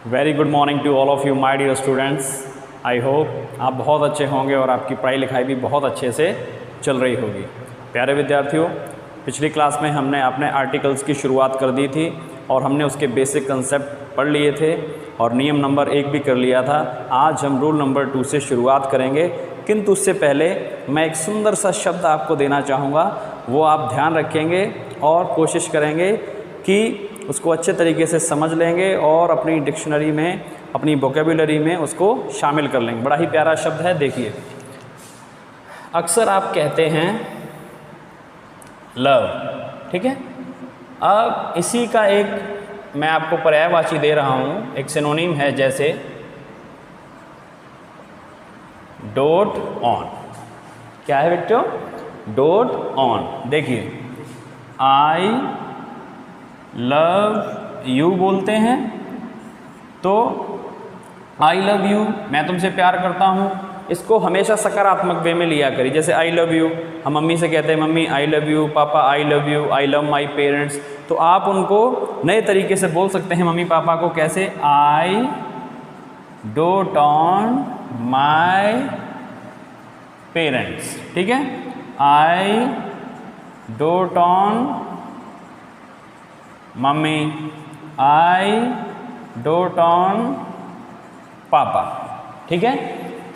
Very good morning to all of you my dear students. I hope आप बहुत अच्छे होंगे और आपकी पढ़ाई लिखाई भी बहुत अच्छे से चल रही होगी। प्यारे विद्यार्थियों, पिछली क्लास में हमने अपने आर्टिकल्स की शुरुआत कर दी थी और हमने उसके बेसिक कंसेप्ट पढ़ लिए थे और नियम नंबर 1 भी कर लिया था। आज हम रूल नंबर 2 से शुरुआत करेंगे, किंतु उससे पहले मैं एक सुंदर सा शब्द आपको देना चाहूँगा, वो आप ध्यान रखेंगे और कोशिश करेंगे कि उसको अच्छे तरीके से समझ लेंगे और अपनी डिक्शनरी में, अपनी वोकेबुलरी में उसको शामिल कर लेंगे। बड़ा ही प्यारा शब्द है, देखिए। अक्सर आप कहते हैं लव, ठीक है। अब इसी का एक मैं आपको पर्यायवाची दे रहा हूँ, एक सिनोनिम है, जैसे डोट ऑन। क्या है बच्चों? Dot on. देखिए, आई लव यू बोलते हैं तो आई लव यू, मैं तुमसे प्यार करता हूँ, इसको हमेशा सकारात्मक वे में लिया करिए। जैसे आई लव यू, हम मम्मी से कहते हैं मम्मी आई लव यू, पापा I love you, I love my parents. तो आप उनको नए तरीके से बोल सकते हैं मम्मी पापा को, कैसे? I dote on my parents, ठीक है। I dote on mummy, I dote on papa, ठीक है।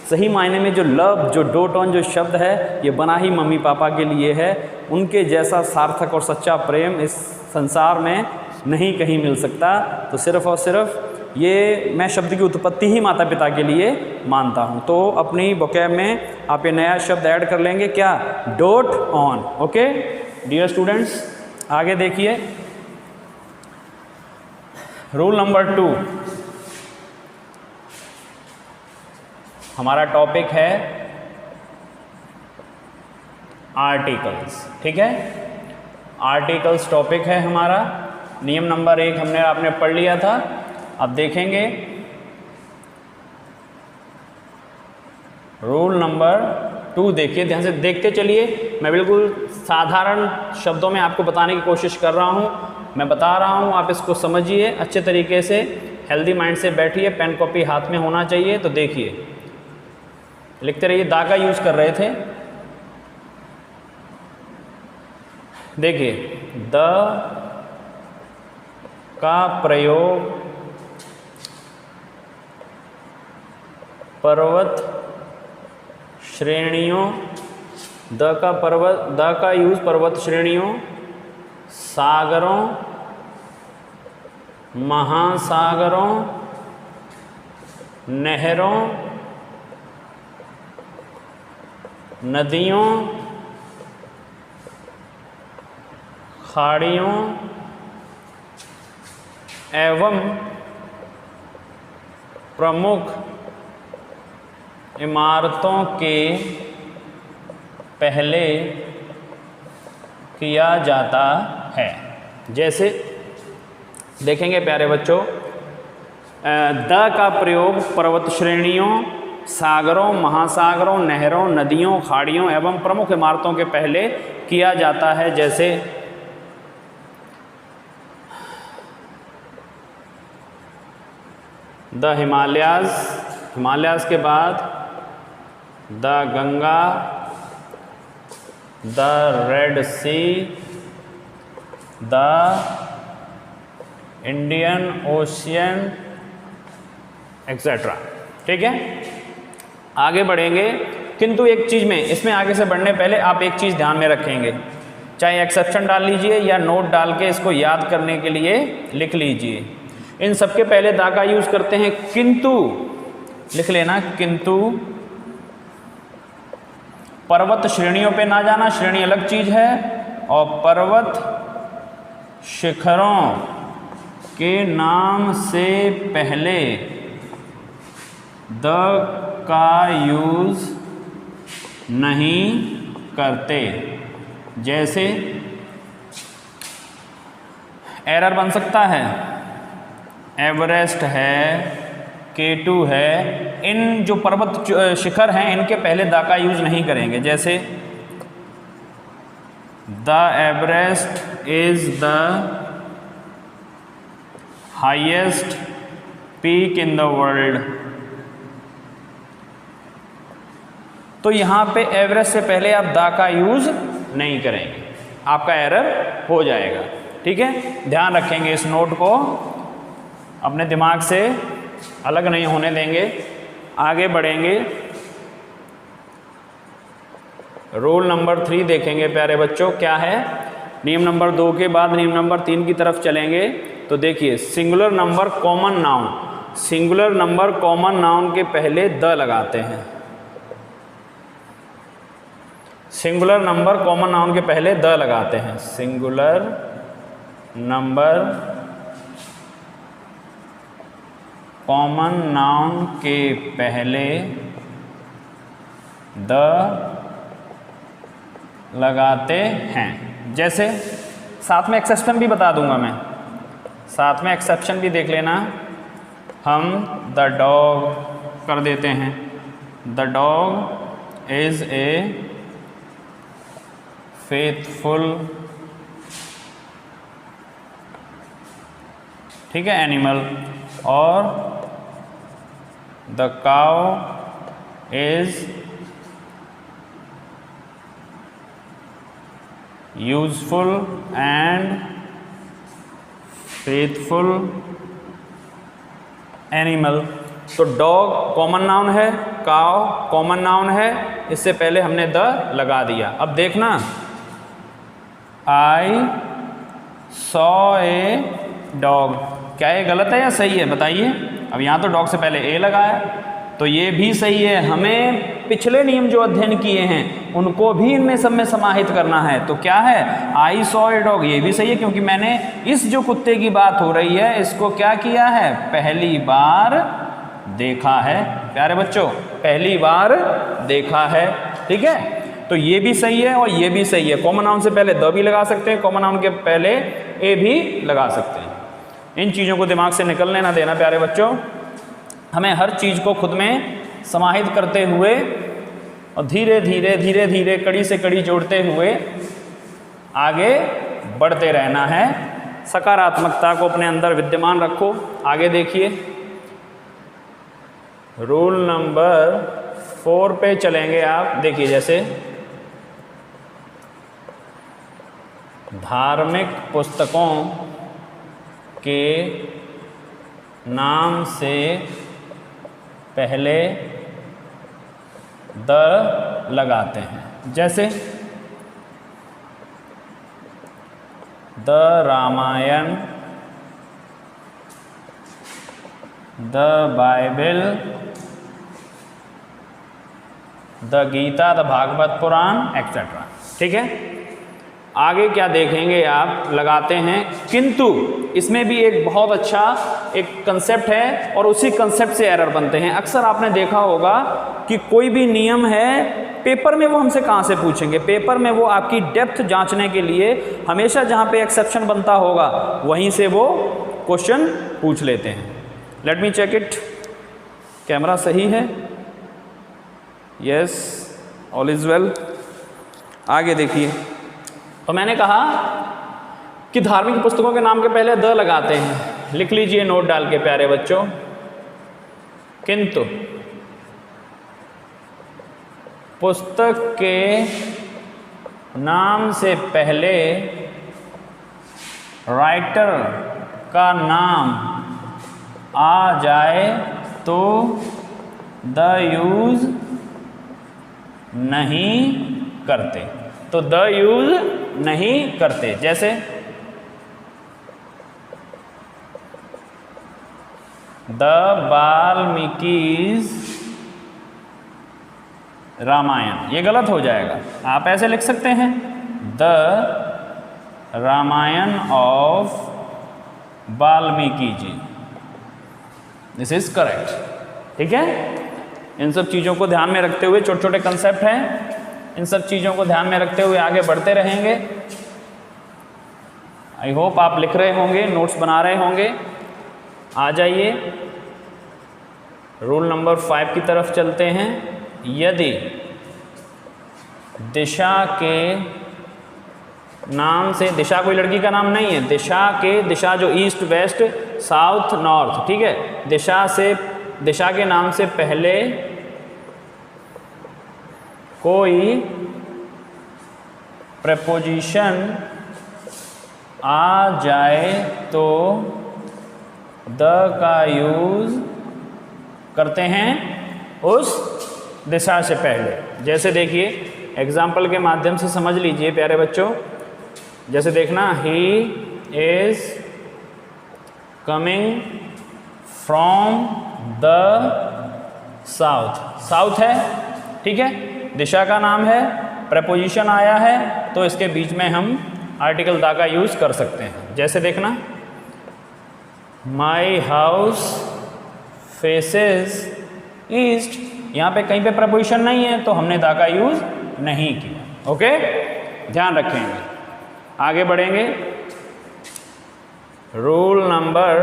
सही मायने में जो लव, जो डोट ऑन जो शब्द है, ये बना ही मम्मी पापा के लिए है। उनके जैसा सार्थक और सच्चा प्रेम इस संसार में नहीं कहीं मिल सकता। तो सिर्फ़ और सिर्फ ये मैं शब्द की उत्पत्ति ही माता पिता के लिए मानता हूँ। तो अपनी वोकैब में आप ये नया शब्द ऐड कर लेंगे, क्या? Dot on. Okay dear students, आगे देखिए। रूल नंबर 2, हमारा टॉपिक है आर्टिकल्स, ठीक है। आर्टिकल्स टॉपिक है हमारा। नियम नंबर 1 आपने पढ़ लिया था। अब देखेंगे रूल नंबर 2। देखिए, ध्यान से देखते चलिए। मैं बिल्कुल साधारण शब्दों में आपको बताने की कोशिश कर रहा हूँ। मैं बता रहा हूँ, आप इसको समझिए अच्छे तरीके से। हेल्दी माइंड से बैठिए, पेन कॉपी हाथ में होना चाहिए। तो देखिए, लिखते रहिए। दा का यूज़ कर रहे थे। देखिए, द का प्रयोग पर्वत श्रेणियों, द का यूज़ पर्वत श्रेणियों, सागरों, महासागरों, नहरों, नदियों, खाड़ियों एवं प्रमुख इमारतों के पहले किया जाता है। जैसे देखेंगे प्यारे बच्चों, द का प्रयोग पर्वत श्रेणियों, सागरों, महासागरों, नहरों, नदियों, खाड़ियों एवं प्रमुख इमारतों के पहले किया जाता है। जैसे द हिमालयाज के बाद the Ganga, the Red Sea, the Indian Ocean etcetera, ठीक है। आगे बढ़ेंगे, किंतु एक चीज़ में, इसमें आगे से बढ़ने पहले आप एक चीज़ ध्यान में रखेंगे। चाहे एक्सेप्शन डाल लीजिए या नोट डाल के इसको याद करने के लिए लिख लीजिए। इन सबके पहले दा का यूज़ करते हैं। किंतु लिख लेना, किंतु पर्वत श्रेणियों पे ना जाना, श्रेणी अलग चीज़ है। और पर्वत शिखरों के नाम से पहले द का यूज़ नहीं करते। जैसे एरर बन सकता है, एवरेस्ट है, K2 है, इन जो पर्वत शिखर हैं इनके पहले द का यूज़ नहीं करेंगे। जैसे the Everest is the highest peak in the world. तो यहाँ पे एवरेज से पहले आप द का यूज़ नहीं करेंगे, आपका एरर हो जाएगा। ठीक है, ध्यान रखेंगे, इस नोट को अपने दिमाग से अलग नहीं होने देंगे, आगे बढ़ेंगे। रूल नंबर 3 देखेंगे प्यारे बच्चों, क्या है। नियम नंबर 2 के बाद नियम नंबर 3 की तरफ चलेंगे। तो देखिए, singular number common noun, singular number common noun के पहले द लगाते हैं। सिंगुलर नंबर कॉमन नाउन के पहले द लगाते हैं। सिंगुलर नंबर कॉमन नाउन के पहले द लगाते हैं। जैसे साथ में एक्सेप्शन भी बता दूंगा मैं, साथ में एक्सेप्शन भी देख लेना। हम द डॉग कर देते हैं, the dog is a faithful, ठीक है, एनिमल। और the cow is useful and faithful animal. तो डॉग कॉमन नाउन है, काउ कॉमन नाउन है, इससे पहले हमने द लगा दिया। अब देखना, आई सॉ ए डॉग, क्या ये गलत है या सही है बताइए। अब यहाँ तो डॉग से पहले ए लगाया, तो ये भी सही है। हमें पिछले नियम जो अध्ययन किए हैं उनको भी इनमें सब में समाहित करना है। तो क्या है, आई सॉ ए डॉग, ये भी सही है, क्योंकि मैंने इस जो कुत्ते की बात हो रही है इसको क्या किया है, पहली बार देखा है। प्यारे बच्चों, पहली बार देखा है। ठीक है, तो ये भी सही है और ये भी सही है। कॉमन नाउन से पहले द भी लगा सकते हैं, कॉमन नाउन के पहले ए भी लगा सकते हैं। इन चीज़ों को दिमाग से निकलने ना देना प्यारे बच्चों। हमें हर चीज़ को खुद में समाहित करते हुए और धीरे धीरे धीरे धीरे कड़ी से कड़ी जोड़ते हुए आगे बढ़ते रहना है। सकारात्मकता को अपने अंदर विद्यमान रखो। आगे देखिए, रूल नंबर 4 पे चलेंगे आप। देखिए, जैसे धार्मिक पुस्तकों के नाम से पहले द लगाते हैं। जैसे the Ramayana, the Bible, the Gita, the Bhagwat Puran etcetera. ठीक है, आगे क्या देखेंगे आप, लगाते हैं किंतु। इसमें भी एक बहुत अच्छा एक कंसेप्ट है और उसी कंसेप्ट से एरर बनते हैं। अक्सर आपने देखा होगा कि कोई भी नियम है, पेपर में वो हमसे कहाँ से पूछेंगे, पेपर में वो आपकी डेप्थ जांचने के लिए हमेशा जहाँ पे एक्सेप्शन बनता होगा वहीं से वो क्वेश्चन पूछ लेते हैं। Let me check it, camera सही है, यस, ऑल इज़ वेल। आगे देखिए, तो मैंने कहा कि धार्मिक पुस्तकों के नाम के पहले द लगाते हैं। लिख लीजिए नोट डाल के प्यारे बच्चों, किंतु पुस्तक के नाम से पहले राइटर का नाम आ जाए तो द यूज नहीं करते। तो द यूज नहीं करते। जैसे द वाल्मीकि's रामायण, ये गलत हो जाएगा। आप ऐसे लिख सकते हैं, the Ramayana of Valmiki ji, this is correct. ठीक है, इन सब चीज़ों को ध्यान में रखते हुए, छोटे छोटे कंसेप्ट हैं, इन सब चीज़ों को ध्यान में रखते हुए आगे बढ़ते रहेंगे। आई होप आप लिख रहे होंगे, नोट्स बना रहे होंगे। आ जाइए, रूल नंबर 5 की तरफ चलते हैं। यदि दिशा के नाम से, दिशा कोई लड़की का नाम नहीं है, दिशा जो ईस्ट वेस्ट साउथ नॉर्थ, ठीक है, दिशा के नाम से पहले कोई प्रेपोजिशन आ जाए तो द का यूज करते हैं उस दिशा से पहले। जैसे देखिए एग्जाम्पल के माध्यम से समझ लीजिए प्यारे बच्चों, जैसे देखना, he is coming from the south, south है, ठीक है, दिशा का नाम है, प्रपोजिशन आया है, तो इसके बीच में हम आर्टिकल द का यूज कर सकते हैं। जैसे देखना, माई हाउस फेसेस ईस्ट, यहाँ पे कहीं पे प्रपोजिशन नहीं है तो हमने द का यूज नहीं किया। ओके, ध्यान रखेंगे। आगे बढ़ेंगे रूल नंबर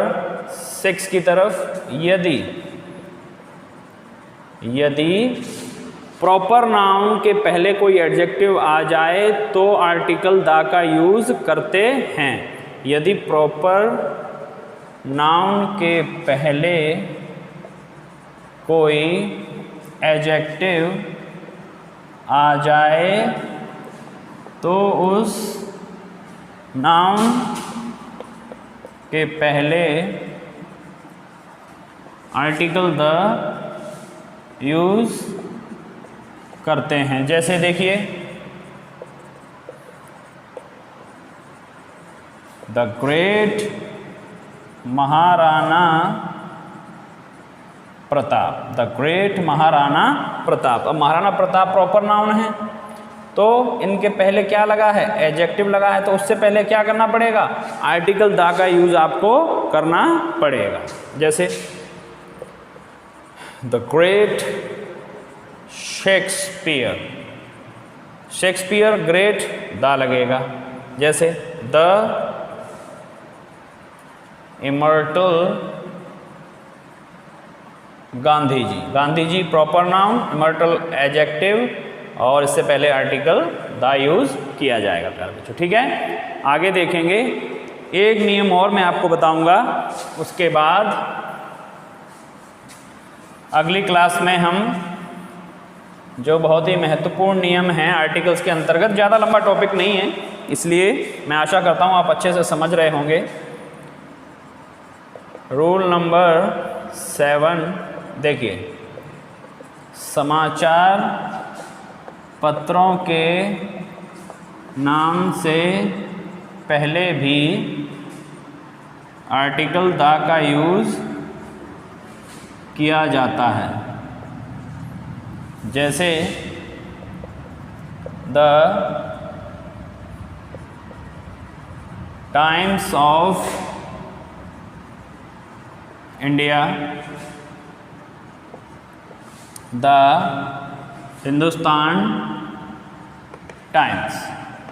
6 की तरफ। यदि प्रॉपर नाउन के पहले कोई एडजेक्टिव आ जाए तो आर्टिकल द का यूज करते हैं। यदि प्रॉपर नाउन के पहले कोई एडजेक्टिव आ जाए तो उस नाउन के पहले आर्टिकल द यूज करते हैं। जैसे देखिए, the great Maharana Pratap, the great Maharana Pratap. अब महाराणा प्रताप प्रॉपर नाउन है तो इनके पहले क्या लगा है, एडजेक्टिव लगा है, तो उससे पहले क्या करना पड़ेगा, आर्टिकल द का यूज आपको करना पड़ेगा। जैसे the great Shakespeare, Shakespeare great, the लगेगा। जैसे the immortal Gandhi ji, Gandhi ji proper noun, immortal adjective, और इससे पहले आर्टिकल द यूज किया जाएगा प्यारे बच्चों, ठीक है। आगे देखेंगे, एक नियम और मैं आपको बताऊंगा, उसके बाद अगली क्लास में हम जो बहुत ही महत्वपूर्ण नियम हैं आर्टिकल्स के अंतर्गत, ज़्यादा लंबा टॉपिक नहीं है इसलिए मैं आशा करता हूँ आप अच्छे से समझ रहे होंगे। रूल नंबर 7 देखिए, समाचार पत्रों के नाम से पहले भी आर्टिकल द का यूज किया जाता है। जैसे the times of India, the Hindustan times,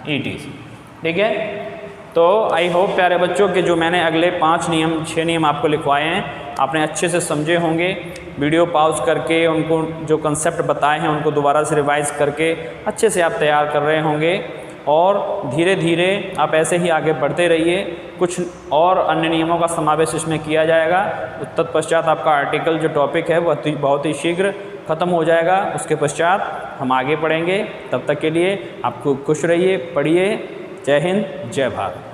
ETC, ठीक है। तो आई होप प्यारे बच्चों कि जो मैंने अगले 6 नियम आपको लिखवाए हैं आपने अच्छे से समझे होंगे। वीडियो पॉज करके उनको जो कंसेप्ट बताए हैं उनको दोबारा से रिवाइज करके अच्छे से आप तैयार कर रहे होंगे, और धीरे धीरे आप ऐसे ही आगे बढ़ते रहिए। कुछ और अन्य नियमों का समावेश इसमें किया जाएगा। तत्पश्चात आपका आर्टिकल जो टॉपिक है वह बहुत ही शीघ्र ख़त्म हो जाएगा। उसके पश्चात हम आगे पढ़ेंगे। तब तक के लिए आप खूब खुश रहिए, पढ़िए। जय हिंद, जय भारत।